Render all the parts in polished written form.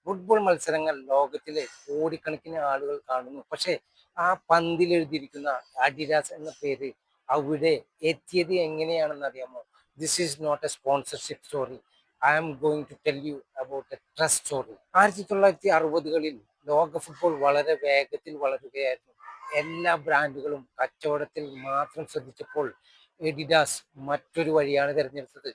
Football മത്സരങ്ങൾ ലോകത്തിലെ കോടിക്കണക്കിന് ആളുകൾ കാണുന്നു. പക്ഷേ ആ പന്തിൽ എഴുതിയിരിക്കുന്ന അഡിഡാസ് എന്ന പേര് അവിടെ എത്തിയത് എങ്ങനെയാണെന്ന് അറിയാമോ? This is not a sponsorship story. I am going to tell you about a trust story. 1960-കളിൽ ലോക ഫുട്ബോൾ വളരെ വേഗത്തിൽ വളരുകയായിരുന്നു. എല്ലാ ബ്രാൻഡുകളും കച്ചവടത്തിൽ മാത്രം ശ്രദ്ധിച്ചപ്പോൾ എഡിഡാസ് മറ്റൊരു വഴിയാണ് തിരഞ്ഞെടുത്തത്.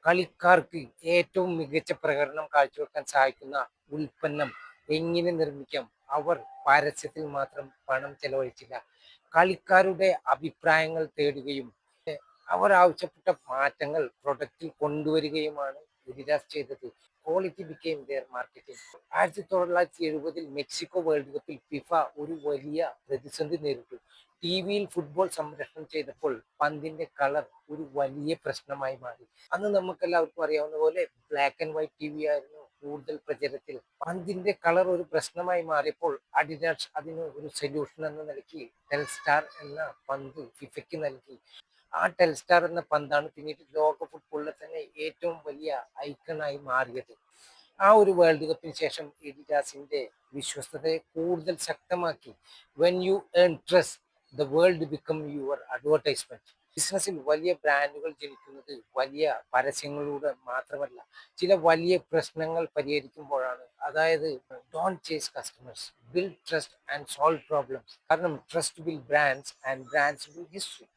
കളിക്കാർക്ക് ഏറ്റവും മികച്ച പ്രകടനം കാഴ്ചവെക്കാൻ സഹായിക്കുന്ന ഉൽപ്പന്നം എങ്ങനെ നിർമ്മിക്കാം. അവർ പരസ്യത്തിൽ മാത്രം പണം ചെലവഴിച്ചില്ല, കളിക്കാരുടെ അഭിപ്രായങ്ങൾ തേടുകയും അവർ ആവശ്യപ്പെട്ട മാറ്റങ്ങൾ പ്രൊഡക്റ്റിൽ കൊണ്ടുവരികയുമാണ് എഡിഡാസ് ചെയ്തത്. Quality became their marketing. 1970-ൽ മെക്സിക്കോ വേൾഡ് കപ്പിൽ ഫിഫ ഒരു വലിയ പ്രതിസന്ധി നേരിട്ടു. ടി വിയിൽ ഫുട്ബോൾ സംരക്ഷണം ചെയ്തപ്പോൾ പന്തിന്റെ കളർ ഒരു വലിയ പ്രശ്നമായി മാറി. അന്ന് നമുക്കെല്ലാവർക്കും അറിയാവുന്ന പോലെ black and white T V ആയിരുന്നു കൂടുതൽ പ്രചാരത്തിൽ. പന്തിന്റെ കളർ ഒരു പ്രശ്നമായി മാറിയപ്പോൾ അഡിഡാസ് അതിന് ഒരു സൊല്യൂഷൻ എന്ന നിലയ്ക്ക് ടെൽസ്റ്റാർ എന്ന പന്ത് ഫിഫയ്ക്ക് നൽകി. ആ ടെൽസ്റ്റാർ എന്ന പന്താണ് പിന്നീട് ലോക ഫുട്ബോളിലെ തന്നെ ഏറ്റവും വലിയ ഐക്കണായി മാറിയത്. ആ ഒരു വേൾഡ് കപ്പിന് ശേഷം എഡിഡാസിന്റെ വിശ്വസ്തതയെ കൂടുതൽ ശക്തമാക്കി. When you earn trust, the world become your advertisement. ബിസിനസ്സിൽ വലിയ ബ്രാൻഡുകൾ ജനിക്കുന്നത് വലിയ പരസ്യങ്ങളിലൂടെ മാത്രമല്ല, ചില വലിയ പ്രശ്നങ്ങൾ പരിഹരിക്കുമ്പോഴാണ്. അതായത് don't chase customers, build trust and solve problems. കാരണം trust build brands and brands build history.